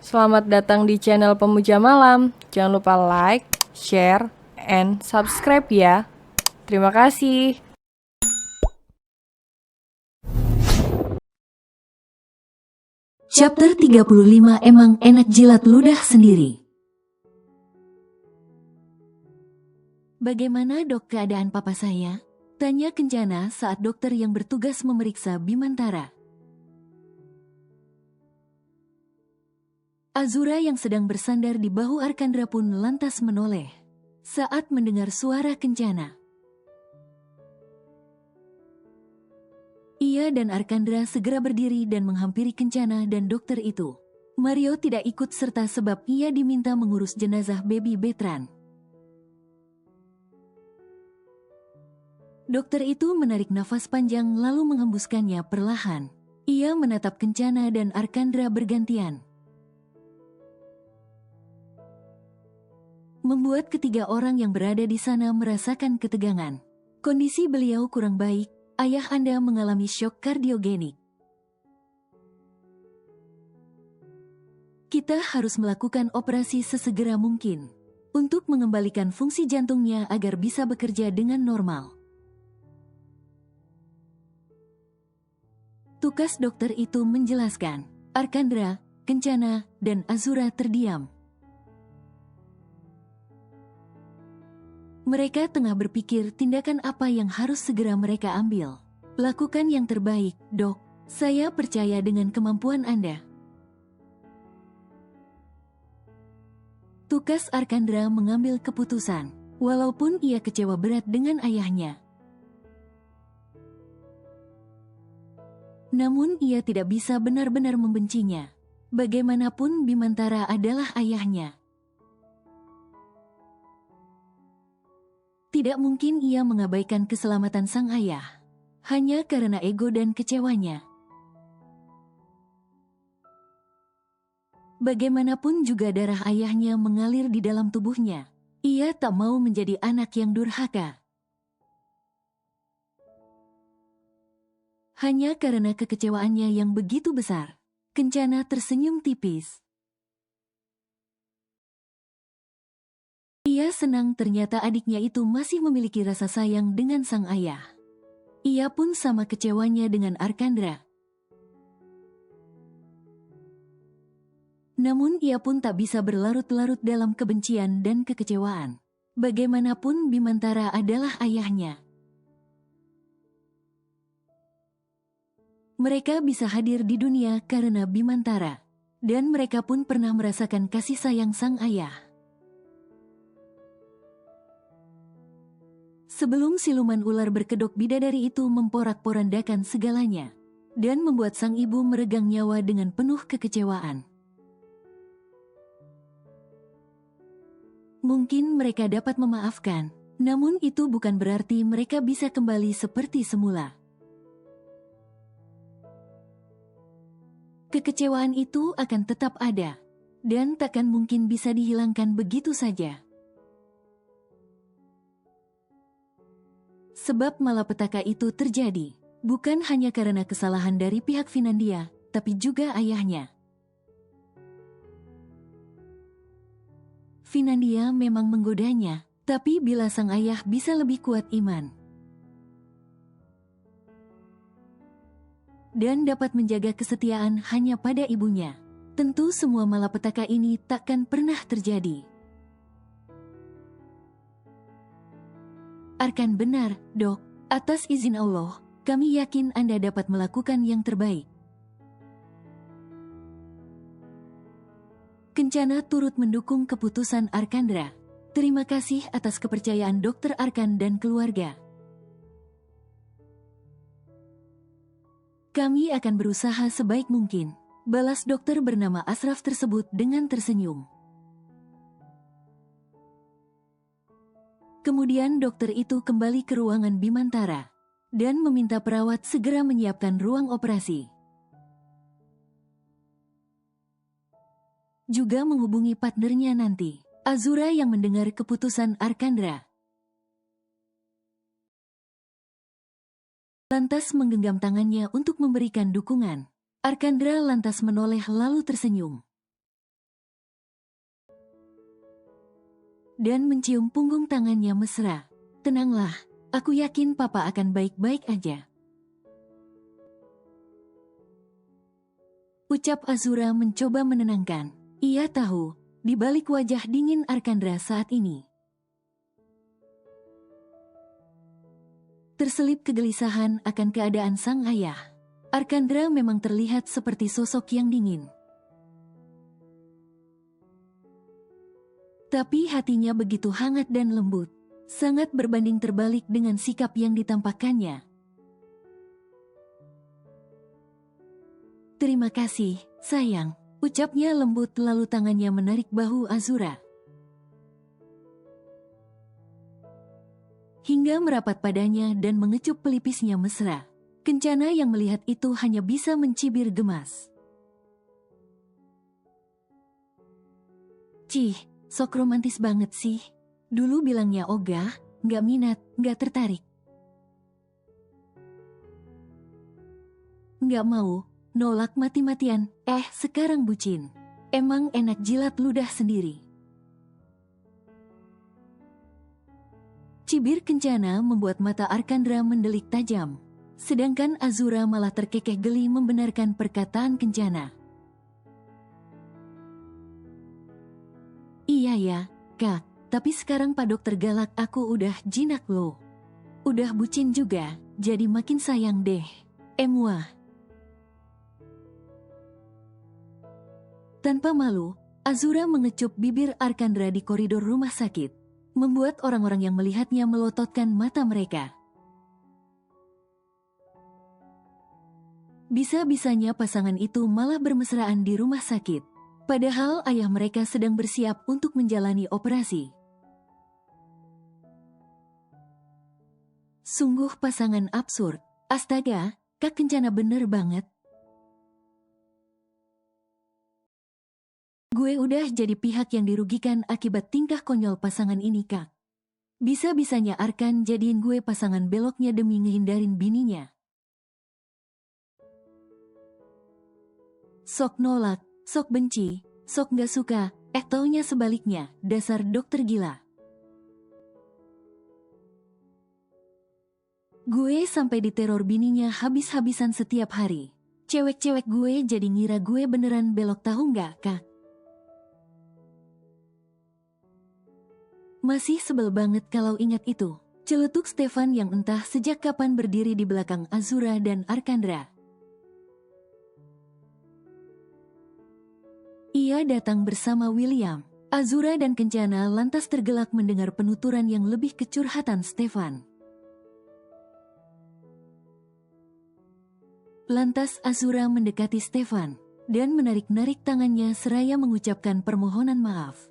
Selamat datang di channel Pemuja Malam. Jangan lupa like, share, and subscribe ya. Terima kasih. Chapter 35 Emang enak jilat ludah sendiri. Bagaimana dok keadaan papa saya? Tanya Kencana saat dokter yang bertugas memeriksa Bimantara. Azura yang sedang bersandar di bahu Arkandra pun lantas menoleh saat mendengar suara Kencana. Ia dan Arkandra segera berdiri dan menghampiri Kencana dan dokter itu. Mario tidak ikut serta sebab ia diminta mengurus jenazah baby Betran. Dokter itu menarik nafas panjang lalu menghembuskannya perlahan. Ia menatap Kencana dan Arkandra bergantian. Membuat ketiga orang yang berada di sana merasakan ketegangan. Kondisi beliau kurang baik, ayah Anda mengalami syok kardiogenik. Kita harus melakukan operasi sesegera mungkin untuk mengembalikan fungsi jantungnya agar bisa bekerja dengan normal. Tugas dokter itu menjelaskan. Arkandra, Kencana, dan Azura terdiam. Mereka tengah berpikir tindakan apa yang harus segera mereka ambil. Lakukan yang terbaik, dok. Saya percaya dengan kemampuan Anda. Tugas Arkandra mengambil keputusan, walaupun ia kecewa berat dengan ayahnya. Namun ia tidak bisa benar-benar membencinya. Bagaimanapun Bimantara adalah ayahnya. Tidak mungkin ia mengabaikan keselamatan sang ayah, hanya karena ego dan kecewanya. Bagaimanapun juga darah ayahnya mengalir di dalam tubuhnya. Ia tak mau menjadi anak yang durhaka. Hanya karena kekecewaannya yang begitu besar, Kencana tersenyum tipis. Ia senang ternyata adiknya itu masih memiliki rasa sayang dengan sang ayah. Ia pun sama kecewanya dengan Arkandra. Namun ia pun tak bisa berlarut-larut dalam kebencian dan kekecewaan. Bagaimanapun Bimantara adalah ayahnya. Mereka bisa hadir di dunia karena Bimantara. Dan mereka pun pernah merasakan kasih sayang sang ayah. Sebelum siluman ular berkedok bidadari itu memporak-porandakan segalanya. Dan membuat sang ibu meregang nyawa dengan penuh kekecewaan. Mungkin mereka dapat memaafkan. Namun itu bukan berarti mereka bisa kembali seperti semula. Kekecewaan itu akan tetap ada, dan takkan mungkin bisa dihilangkan begitu saja. Sebab malapetaka itu terjadi, bukan hanya karena kesalahan dari pihak Finlandia, tapi juga ayahnya. Finlandia memang menggodanya, tapi bila sang ayah bisa lebih kuat iman, dan dapat menjaga kesetiaan hanya pada ibunya, tentu semua malapetaka ini takkan pernah terjadi. Arkan benar, dok. Atas izin Allah, kami yakin Anda dapat melakukan yang terbaik. Kencana turut mendukung keputusan Arkandra. Terima kasih atas kepercayaan Dokter Arkan dan keluarga. Kami akan berusaha sebaik mungkin, balas dokter bernama Asraf tersebut dengan tersenyum. Kemudian dokter itu kembali ke ruangan Bimantara dan meminta perawat segera menyiapkan ruang operasi. Juga menghubungi partnernya nanti, Azura yang mendengar keputusan Arkandra. Lantas menggenggam tangannya untuk memberikan dukungan. Arkandra lantas menoleh lalu tersenyum. dan mencium punggung tangannya mesra. Tenanglah, aku yakin papa akan baik-baik aja. Ucap Azura mencoba menenangkan. Ia tahu, di balik wajah dingin Arkandra saat ini terselip kegelisahan akan keadaan sang ayah. Arkandra memang terlihat seperti sosok yang dingin. Tapi hatinya begitu hangat dan lembut, sangat berbanding terbalik dengan sikap yang ditampakkannya. Terima kasih, sayang, ucapnya lembut lalu tangannya menarik bahu Azura hingga merapat padanya dan mengecup pelipisnya mesra. Kencana yang melihat itu hanya bisa mencibir gemas. Cih, sok romantis banget sih. Dulu bilangnya ogah, nggak minat, nggak tertarik. Nggak mau, nolak mati-matian, sekarang bucin. Emang enak jilat ludah sendiri. Cibir Kencana membuat mata Arkandra mendelik tajam. Sedangkan Azura malah terkekeh geli membenarkan perkataan Kencana. Iya ya, Kak, tapi sekarang Pak Dokter galak aku udah jinak loh. Udah bucin juga, jadi makin sayang deh. Emwah. Tanpa malu, Azura mengecup bibir Arkandra di koridor rumah sakit, membuat orang-orang yang melihatnya melototkan mata mereka. Bisa-bisanya pasangan itu malah bermesraan di rumah sakit, padahal ayah mereka sedang bersiap untuk menjalani operasi. Sungguh pasangan absurd. Astaga, Kak Kencana bener banget. Gue udah jadi pihak yang dirugikan akibat tingkah konyol pasangan ini, Kak. Bisa-bisanya Arkan jadiin gue pasangan beloknya demi ngehindarin bininya. Sok nolak, sok benci, sok gak suka, taunya sebaliknya, dasar dokter gila. Gue sampai diteror bininya habis-habisan setiap hari. Cewek-cewek gue jadi ngira gue beneran belok, tahu nggak, Kak? Masih sebel banget kalau ingat itu. Celetuk Stefan yang entah sejak kapan berdiri di belakang Azura dan Arkandra. Ia datang bersama William. Azura dan Kencana lantas tergelak mendengar penuturan yang lebih kecurhatan Stefan. Lantas Azura mendekati Stefan dan menarik-narik tangannya seraya mengucapkan permohonan maaf.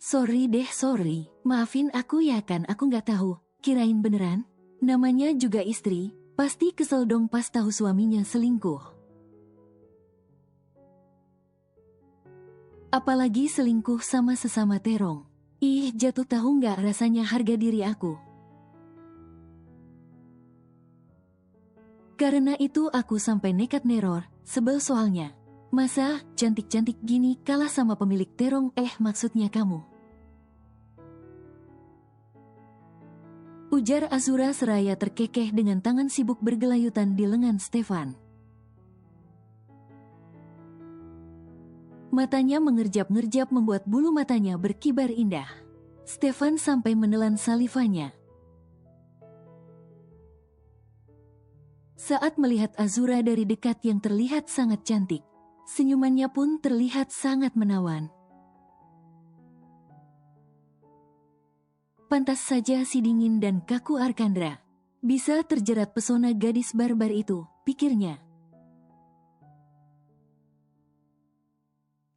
Sorry, maafin aku ya, kan aku nggak tahu, kirain beneran. Namanya juga istri, pasti kesel dong pas tahu suaminya selingkuh. Apalagi selingkuh sama sesama terong. Ih, jatuh, tahu nggak rasanya harga diri aku. Karena itu aku sampai nekat neror, sebel soalnya. Masa cantik-cantik gini kalah sama pemilik terong, maksudnya kamu. Ujar Azura seraya terkekeh dengan tangan sibuk bergelayutan di lengan Stefan. Matanya mengerjap-ngerjap membuat bulu matanya berkibar indah. Stefan sampai menelan salivanya. Saat melihat Azura dari dekat yang terlihat sangat cantik, senyumannya pun terlihat sangat menawan. Pantas saja si dingin dan kaku Arkandra bisa terjerat pesona gadis barbar itu, pikirnya.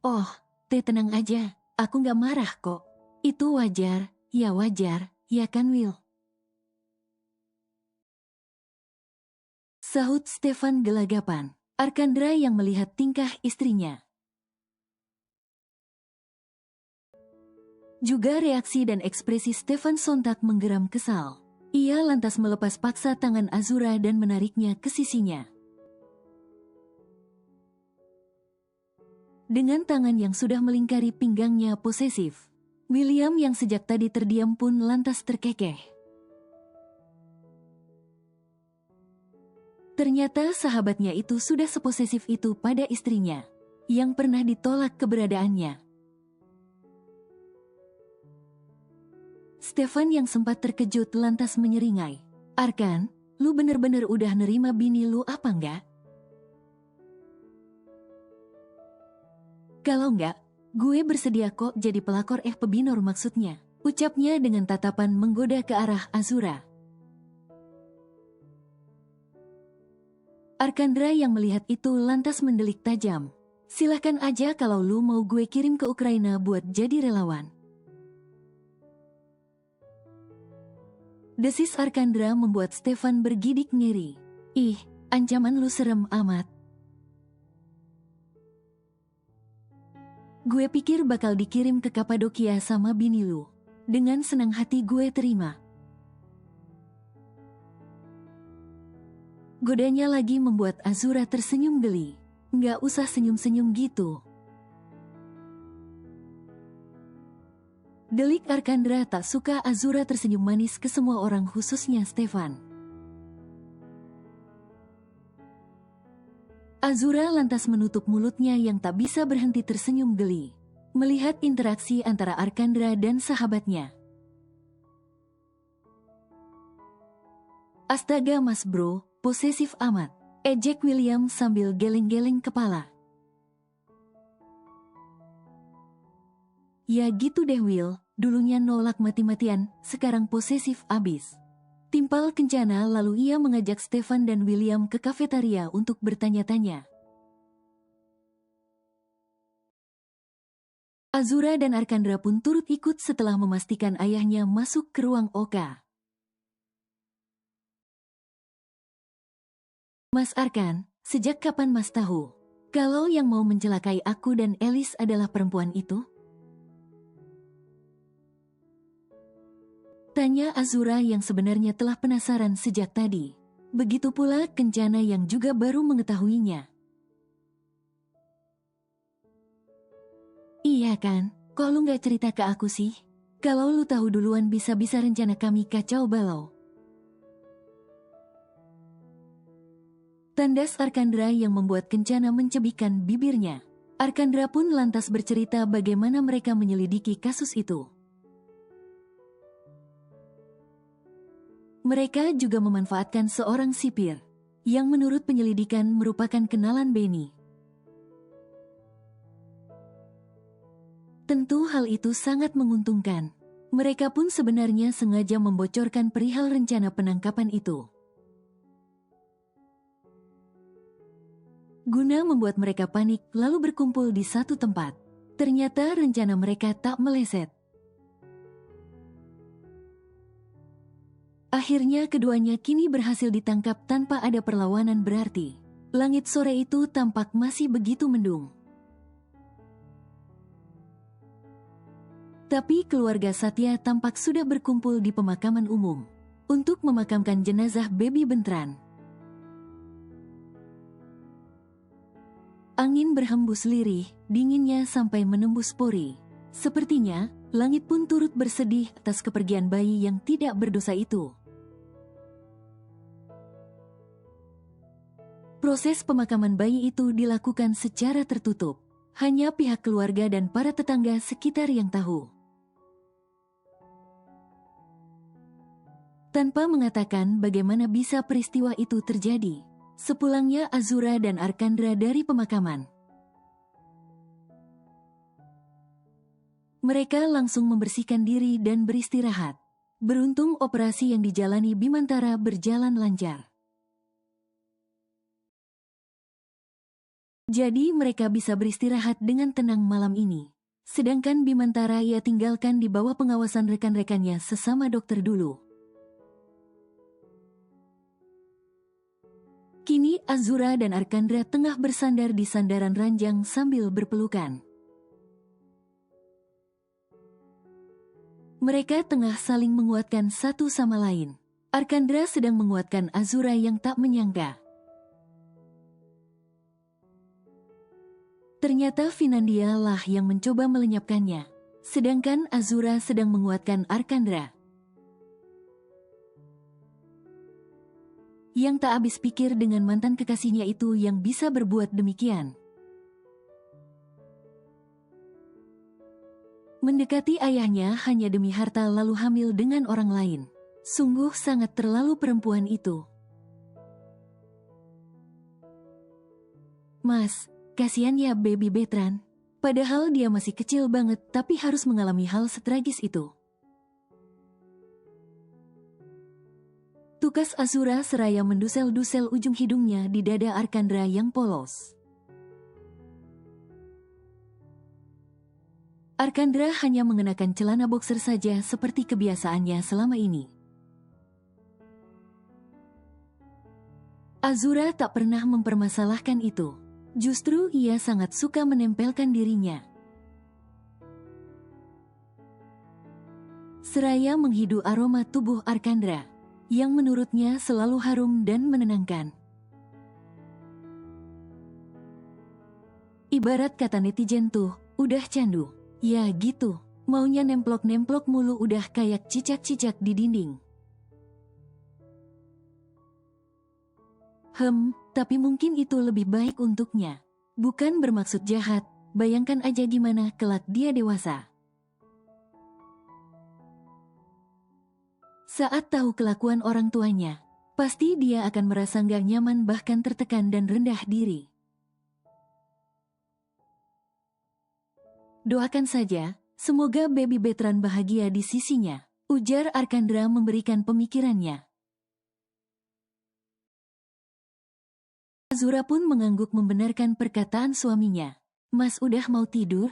Oh, tenang aja, aku gak marah kok. Itu wajar, ya kan Will? Sahut Stefan gelagapan. Arkandra yang melihat tingkah istrinya. Juga reaksi dan ekspresi Stefan sontak menggeram kesal. Ia lantas melepas paksa tangan Azura dan menariknya ke sisinya. dengan tangan yang sudah melingkari pinggangnya posesif. William yang sejak tadi terdiam pun lantas terkekeh. Ternyata sahabatnya itu sudah seposesif itu pada istrinya, yang pernah ditolak keberadaannya. Stefan yang sempat terkejut lantas menyeringai, "Arkan, lu bener-bener udah nerima bini lu apa enggak? Kalau enggak, gue bersedia kok jadi pelakor pebinor maksudnya," ucapnya dengan tatapan menggoda ke arah Azura. Arkandra yang melihat itu lantas mendelik tajam, "Silahkan aja kalau lu mau gue kirim ke Ukraina buat jadi relawan." Desis Arkandra membuat Stefan bergidik ngiri. "Ih, ancaman lu serem amat. Gue pikir bakal dikirim ke Kapadokia sama bini lu. Dengan senang hati gue terima." Godanya lagi membuat Azura tersenyum geli. "Nggak usah senyum-senyum gitu." Delik Arkandra tak suka Azura tersenyum manis ke semua orang khususnya Stefan. Azura lantas menutup mulutnya yang tak bisa berhenti tersenyum geli, melihat interaksi antara Arkandra dan sahabatnya. "Astaga mas bro, posesif amat," ejek William sambil geleng-geleng kepala. "Ya gitu deh Will, dulunya nolak mati-matian, sekarang posesif abis." Timpal kencana lalu ia mengajak Stefan dan William ke kafetaria untuk bertanya-tanya. Azura dan Arkandra pun turut ikut setelah memastikan ayahnya masuk ke ruang Oka. "Mas Arkan, sejak kapan Mas tahu kalau yang mau mencelakai aku dan Elis adalah perempuan itu?" tanya Azura yang sebenarnya telah penasaran sejak tadi. Begitu pula Kencana yang juga baru mengetahuinya. "Iya kan, kok lu gak cerita ke aku sih? Kalau lu tahu duluan bisa-bisa rencana kami kacau balau." Tandas Arkandra yang membuat Kencana mencebikkan bibirnya. Arkandra pun lantas bercerita bagaimana mereka menyelidiki kasus itu. Mereka juga memanfaatkan seorang sipir, yang menurut penyelidikan merupakan kenalan Benny. Tentu hal itu sangat menguntungkan. Mereka pun sebenarnya sengaja membocorkan perihal rencana penangkapan itu, guna membuat mereka panik lalu berkumpul di satu tempat. Ternyata rencana mereka tak meleset. Akhirnya keduanya kini berhasil ditangkap tanpa ada perlawanan berarti. Langit sore itu tampak masih begitu mendung. Tapi keluarga Satya tampak sudah berkumpul di pemakaman umum untuk memakamkan jenazah Baby Bentran. Angin berhembus lirih, dinginnya sampai menembus pori. Sepertinya, langit pun turut bersedih atas kepergian bayi yang tidak berdosa itu. Proses pemakaman bayi itu dilakukan secara tertutup. Hanya pihak keluarga dan para tetangga sekitar yang tahu. Tanpa mengatakan bagaimana bisa peristiwa itu terjadi, sepulangnya Azura dan Arkandra dari pemakaman, mereka langsung membersihkan diri dan beristirahat. Beruntung operasi yang dijalani Bimantara berjalan lancar. Jadi mereka bisa beristirahat dengan tenang malam ini. Sedangkan Bimantara ia tinggalkan di bawah pengawasan rekan-rekannya sesama dokter dulu. Kini Azura dan Arkandra tengah bersandar di sandaran ranjang sambil berpelukan. Mereka tengah saling menguatkan satu sama lain. Arkandra sedang menguatkan Azura yang tak menyangka Ternyata Finlandia lah yang mencoba melenyapkannya, sedangkan Azura sedang menguatkan Arkandra. Yang tak habis pikir dengan mantan kekasihnya itu yang bisa berbuat demikian. Mendekati ayahnya hanya demi harta lalu hamil dengan orang lain. Sungguh sangat terlalu perempuan itu. Mas, kasihan ya baby Betran. Padahal dia masih kecil banget tapi harus mengalami hal setragis itu. Tukas Azura seraya mendusel-dusel ujung hidungnya di dada Arkandra yang polos. Arkandra hanya mengenakan celana boxer saja seperti kebiasaannya selama ini. Azura tak pernah mempermasalahkan itu. Justru ia sangat suka menempelkan dirinya. Seraya menghidu aroma tubuh Arkandra, yang menurutnya selalu harum dan menenangkan. Ibarat kata netizen tuh, udah candu. Ya gitu, maunya nemplok-nemplok mulu udah kayak cicak-cicak di dinding. Tapi mungkin itu lebih baik untuknya. Bukan bermaksud jahat, bayangkan aja gimana kelak dia dewasa. Saat tahu kelakuan orang tuanya, pasti dia akan merasa nggak nyaman bahkan tertekan dan rendah diri. Doakan saja, semoga baby Betran bahagia di sisinya, ujar Arkandra memberikan pemikirannya. Azura pun mengangguk membenarkan perkataan suaminya. Mas udah mau tidur?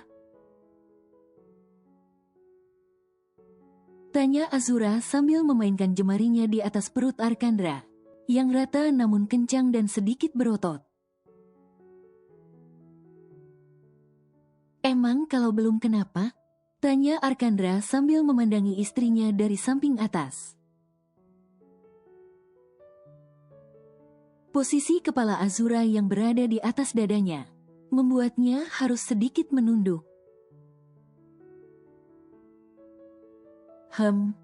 Tanya Azura sambil memainkan jemarinya di atas perut Arkandra, yang rata namun kencang dan sedikit berotot. Emang kalau belum kenapa? Tanya Arkandra sambil memandangi istrinya dari samping atas. Posisi kepala Azura yang berada di atas dadanya membuatnya harus sedikit menunduk.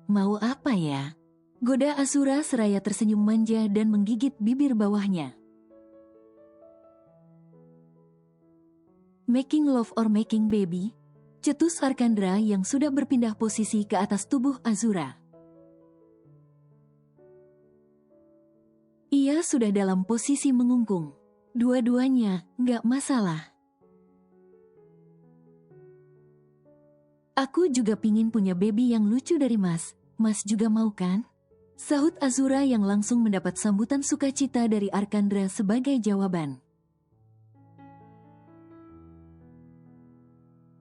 Mau apa ya? Goda Azura seraya tersenyum manja dan menggigit bibir bawahnya. Making love or making baby? Cetus Arkandra yang sudah berpindah posisi ke atas tubuh Azura. Ia sudah dalam posisi mengungkung. Dua-duanya nggak masalah. Aku juga pingin punya baby yang lucu dari Mas. Mas juga mau kan? Sahut Azura yang langsung mendapat sambutan sukacita dari Arkandra sebagai jawaban.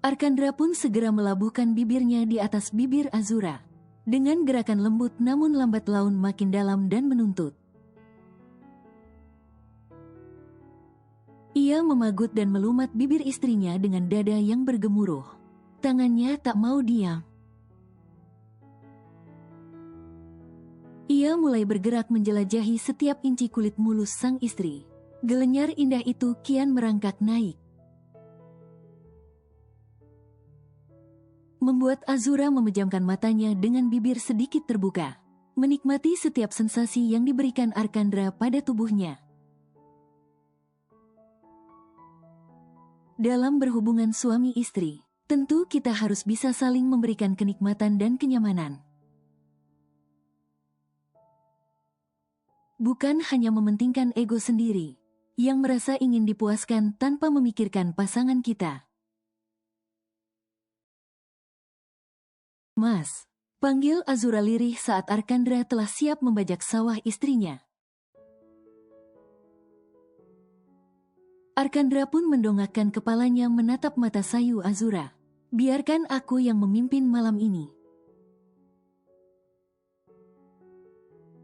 Arkandra pun segera melabuhkan bibirnya di atas bibir Azura. Dengan gerakan lembut namun lambat laun makin dalam dan menuntut. Ia memagut dan melumat bibir istrinya dengan dada yang bergemuruh. Tangannya tak mau diam. Ia mulai bergerak menjelajahi setiap inci kulit mulus sang istri. Gelenyar indah itu kian merangkak naik. Membuat Azura memejamkan matanya dengan bibir sedikit terbuka. Menikmati setiap sensasi yang diberikan Arkandra pada tubuhnya. Dalam berhubungan suami istri, tentu kita harus bisa saling memberikan kenikmatan dan kenyamanan. Bukan hanya mementingkan ego sendiri, yang merasa ingin dipuaskan tanpa memikirkan pasangan kita. Mas, panggil Azura lirih saat Arkandra telah siap membajak sawah istrinya. Arkandra pun mendongakkan kepalanya menatap mata sayu Azura. Biarkan aku yang memimpin malam ini.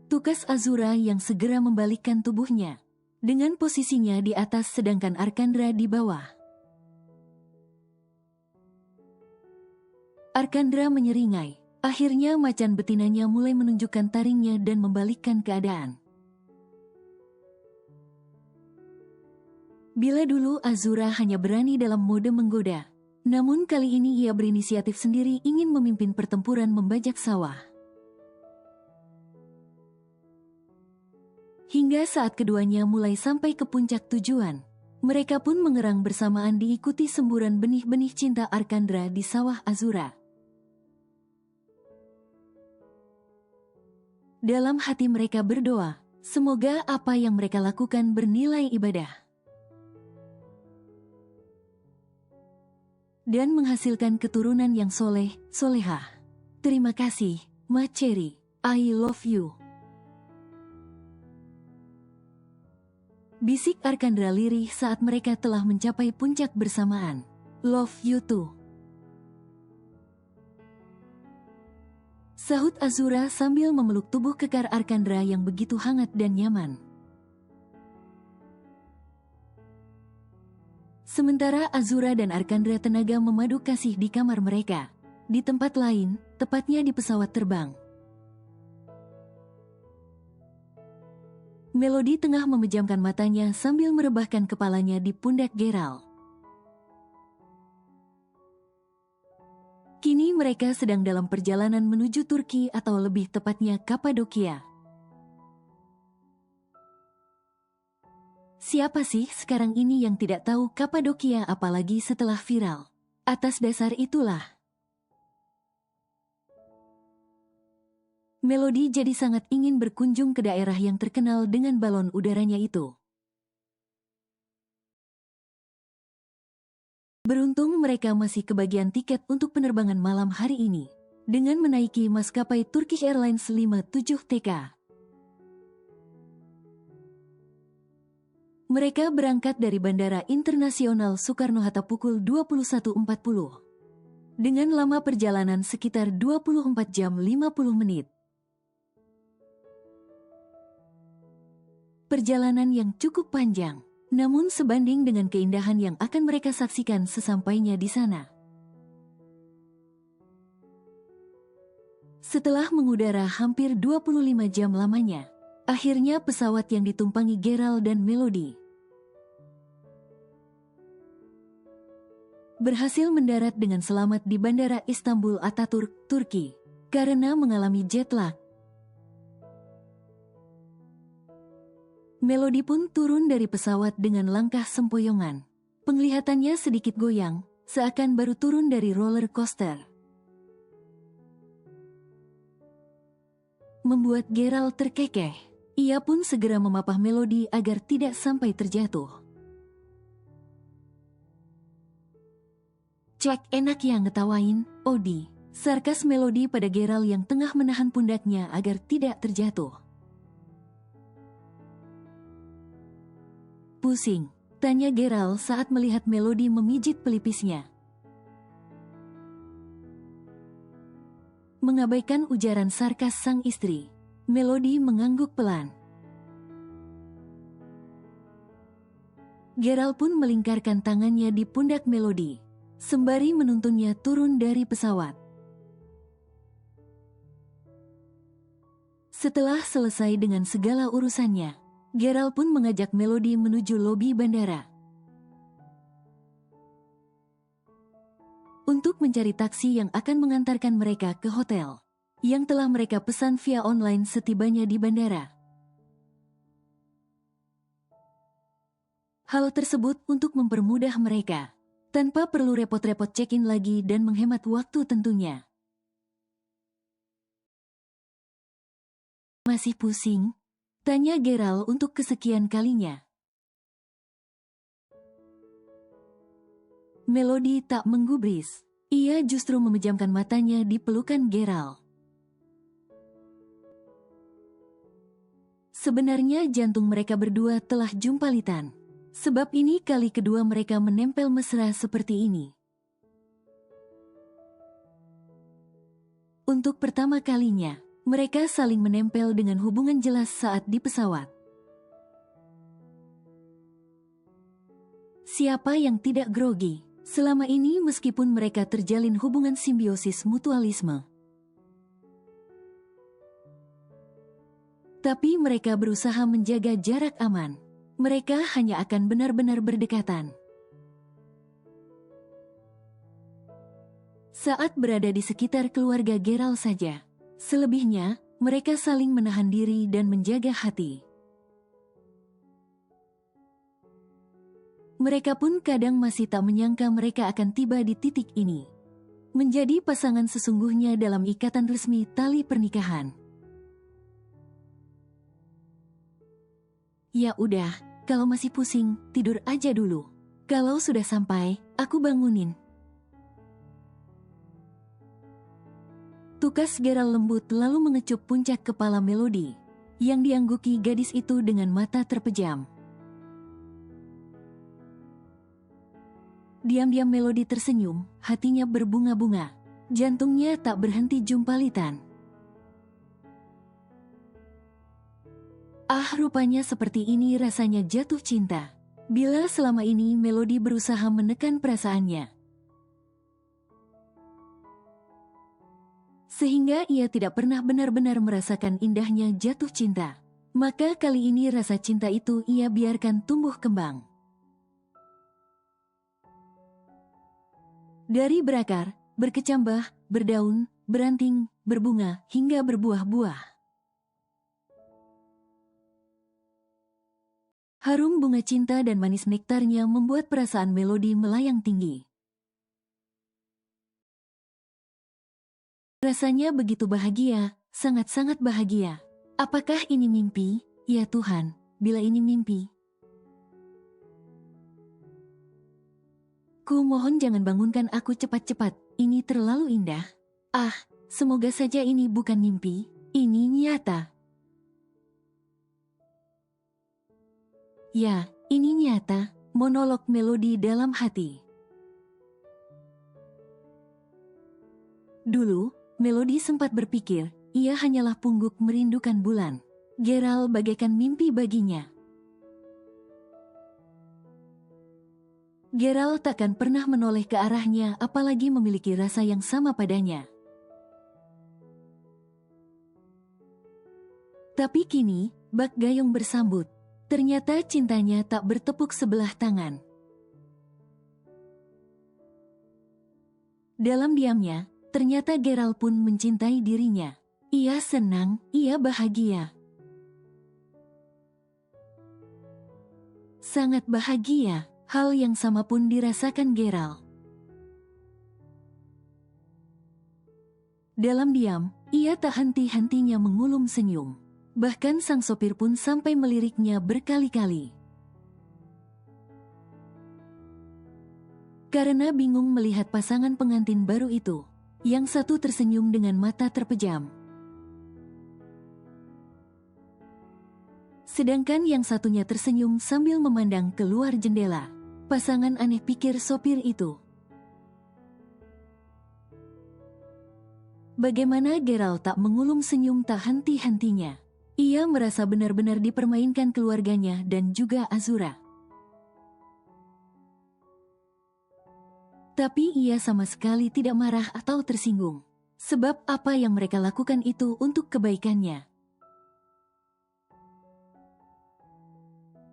Tukas Azura yang segera membalikkan tubuhnya, dengan posisinya di atas sedangkan Arkandra di bawah. Arkandra menyeringai. Akhirnya macan betinanya mulai menunjukkan taringnya dan membalikkan keadaan. Bila dulu Azura hanya berani dalam mode menggoda, namun kali ini ia berinisiatif sendiri ingin memimpin pertempuran membajak sawah. Hingga saat keduanya mulai sampai ke puncak tujuan, mereka pun mengerang bersamaan diikuti semburan benih-benih cinta Arkandra di sawah Azura. Dalam hati mereka berdoa, semoga apa yang mereka lakukan bernilai ibadah dan menghasilkan keturunan yang soleh, solehah. Terima kasih, Ma Cherry. I love you. Bisik Arkandra lirih saat mereka telah mencapai puncak bersamaan. Love you too. Sahut Azura sambil memeluk tubuh kekar Arkandra yang begitu hangat dan nyaman. Sementara Azura dan Arkandra tenaga memadu kasih di kamar mereka. Di tempat lain, tepatnya di pesawat terbang. Melody tengah memejamkan matanya sambil merebahkan kepalanya di pundak Geralt. Kini mereka sedang dalam perjalanan menuju Turki atau lebih tepatnya Kapadokia. Siapa sih sekarang ini yang tidak tahu Kapadokia apalagi setelah viral? Atas dasar itulah, Melody jadi sangat ingin berkunjung ke daerah yang terkenal dengan balon udaranya itu. Beruntung mereka masih kebagian tiket untuk penerbangan malam hari ini, dengan menaiki maskapai Turkish Airlines 57TK. Mereka berangkat dari Bandara Internasional Soekarno-Hatta pukul 21.40. Dengan lama perjalanan sekitar 24 jam 50 menit. Perjalanan yang cukup panjang, namun sebanding dengan keindahan yang akan mereka saksikan sesampainya di sana. Setelah mengudara hampir 25 jam lamanya, akhirnya pesawat yang ditumpangi Geralt dan Melody berhasil mendarat dengan selamat di Bandara Istanbul Ataturk, Turki, karena mengalami jet lag. Melody pun turun dari pesawat dengan langkah sempoyongan. Penglihatannya sedikit goyang, seakan baru turun dari roller coaster. Membuat Geralt terkekeh. Ia pun segera memapah Melody agar tidak sampai terjatuh. Cek enak yang ngetawain, Odi. Sarkas Melody pada Geralt yang tengah menahan pundaknya agar tidak terjatuh. Pusing, tanya Geralt saat melihat Melody memijit pelipisnya. Mengabaikan ujaran sarkas sang istri, Melody mengangguk pelan. Geralt pun melingkarkan tangannya di pundak Melody, sembari menuntunnya turun dari pesawat. Setelah selesai dengan segala urusannya, Geralt pun mengajak Melody menuju lobi bandara untuk mencari taksi yang akan mengantarkan mereka ke hotel yang telah mereka pesan via online setibanya di bandara. Hal tersebut untuk mempermudah mereka, tanpa perlu repot-repot check-in lagi dan menghemat waktu tentunya. Masih pusing? Tanya Geralt untuk kesekian kalinya. Melody tak menggubris. Ia justru memejamkan matanya di pelukan Geralt. Sebenarnya jantung mereka berdua telah jumpalitan. Sebab ini kali kedua mereka menempel mesra seperti ini. Untuk pertama kalinya, mereka saling menempel dengan hubungan jelas saat di pesawat. Siapa yang tidak grogi? Selama ini meskipun mereka terjalin hubungan simbiosis mutualisme. Tapi mereka berusaha menjaga jarak aman. mereka hanya akan benar-benar berdekatan. Saat berada di sekitar keluarga Geralt saja, selebihnya mereka saling menahan diri dan menjaga hati. Mereka pun kadang masih tak menyangka mereka akan tiba di titik ini. Menjadi pasangan sesungguhnya dalam ikatan resmi tali pernikahan. Ya udah, kalau masih pusing, tidur aja dulu. Kalau sudah sampai, aku bangunin. Tukas Geralt lembut lalu mengecup puncak kepala Melody, yang diangguki gadis itu dengan mata terpejam. Diam-diam Melody tersenyum, hatinya berbunga-bunga. Jantungnya tak berhenti jumpalitan. Ah, rupanya seperti ini rasanya jatuh cinta. Bila selama ini Melody berusaha menekan perasaannya, sehingga ia tidak pernah benar-benar merasakan indahnya jatuh cinta, maka kali ini rasa cinta itu ia biarkan tumbuh kembang. Dari berakar, berkecambah, berdaun, beranting, berbunga, hingga berbuah-buah. Harum bunga cinta dan manis nektarnya membuat perasaan Melody melayang tinggi. Rasanya begitu bahagia, sangat-sangat bahagia. Apakah ini mimpi? Ya Tuhan, bila ini mimpi. Ku mohon jangan bangunkan aku cepat-cepat, ini terlalu indah. Ah, semoga saja ini bukan mimpi, ini nyata. Ya, ini nyata, monolog Melody dalam hati. Dulu, Melody sempat berpikir, ia hanyalah pungguk merindukan bulan. Geralt bagaikan mimpi baginya. Geralt takkan pernah menoleh ke arahnya apalagi memiliki rasa yang sama padanya. Tapi kini, bak gayung bersambut. Ternyata cintanya tak bertepuk sebelah tangan. Dalam diamnya, ternyata Geralt pun mencintai dirinya. Ia senang, ia bahagia. Sangat bahagia. Hal yang sama pun dirasakan Geralt. Dalam diam, ia tak henti-hentinya mengulum senyum. Bahkan sang sopir pun sampai meliriknya berkali-kali. Karena bingung melihat pasangan pengantin baru itu, yang satu tersenyum dengan mata terpejam, sedangkan yang satunya tersenyum sambil memandang keluar jendela. Pasangan aneh, pikir sopir itu. Bagaimana Geralt tak mengulum senyum tak henti-hentinya. Ia merasa benar-benar dipermainkan keluarganya dan juga Azura. Tapi ia sama sekali tidak marah atau tersinggung. Sebab apa yang mereka lakukan itu untuk kebaikannya.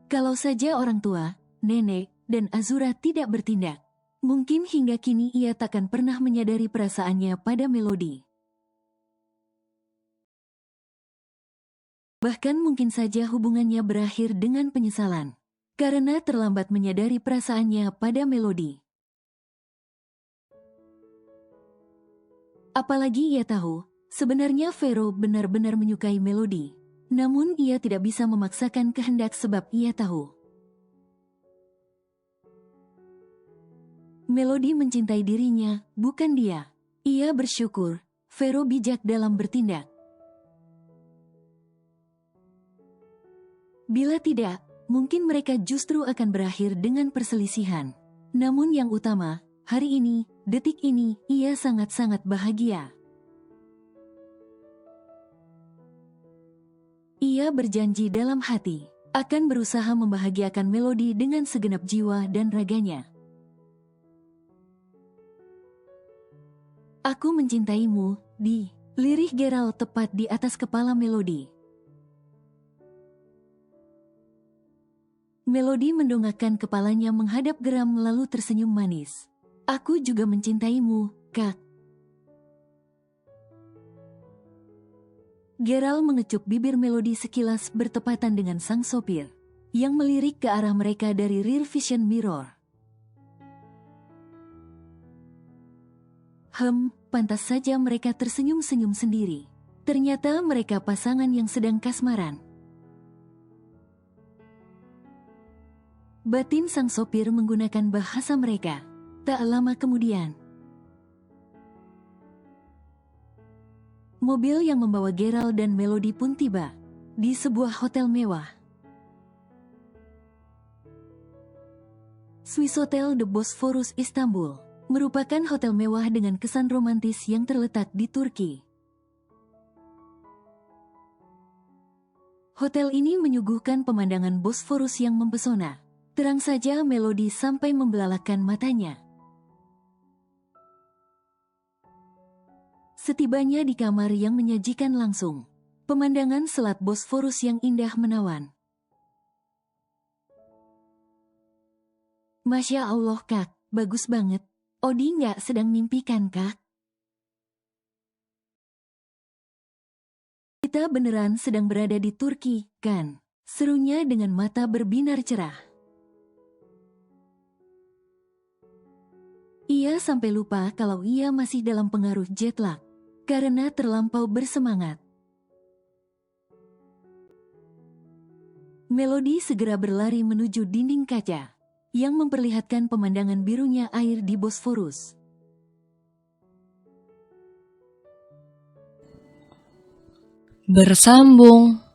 Kalau saja orang tua, nenek, dan Azura tidak bertindak, mungkin hingga kini ia takkan pernah menyadari perasaannya pada Melody. Bahkan mungkin saja hubungannya berakhir dengan penyesalan, karena terlambat menyadari perasaannya pada Melody. Apalagi ia tahu, sebenarnya Vero benar-benar menyukai Melody, namun ia tidak bisa memaksakan kehendak sebab ia tahu Melody mencintai dirinya, bukan dia. Ia bersyukur, Vero bijak dalam bertindak. Bila tidak, mungkin mereka justru akan berakhir dengan perselisihan. Namun yang utama, hari ini, detik ini, ia sangat-sangat bahagia. Ia berjanji dalam hati, akan berusaha membahagiakan Melody dengan segenap jiwa dan raganya. Aku mencintaimu, Di. Lirih Geralt tepat di atas kepala Melody. Melody mendongakkan kepalanya menghadap geram lalu tersenyum manis. Aku juga mencintaimu, Kak. Gerald mengecup bibir Melody sekilas bertepatan dengan sang sopir, yang melirik ke arah mereka dari rear vision mirror. Pantas saja mereka tersenyum-senyum sendiri. Ternyata mereka pasangan yang sedang kasmaran. Batin sang sopir menggunakan bahasa mereka. Tak lama kemudian, mobil yang membawa Gerald dan Melody pun tiba di sebuah hotel mewah. Swissôtel de Bosphorus Istanbul merupakan hotel mewah dengan kesan romantis yang terletak di Turki. Hotel ini menyuguhkan pemandangan Bosphorus yang mempesona. Terang saja Melody sampai membelalakan matanya. Setibanya di kamar yang menyajikan langsung pemandangan selat Bosphorus yang indah menawan. Masya Allah, Kak, bagus banget. Odi nggak sedang mimpikan, Kak? Kita beneran sedang berada di Turki, kan? Serunya dengan mata berbinar cerah. Ia sampai lupa kalau ia masih dalam pengaruh jet lag karena terlampau bersemangat. Melody segera berlari menuju dinding kaca yang memperlihatkan pemandangan birunya air di Bosphorus. Bersambung.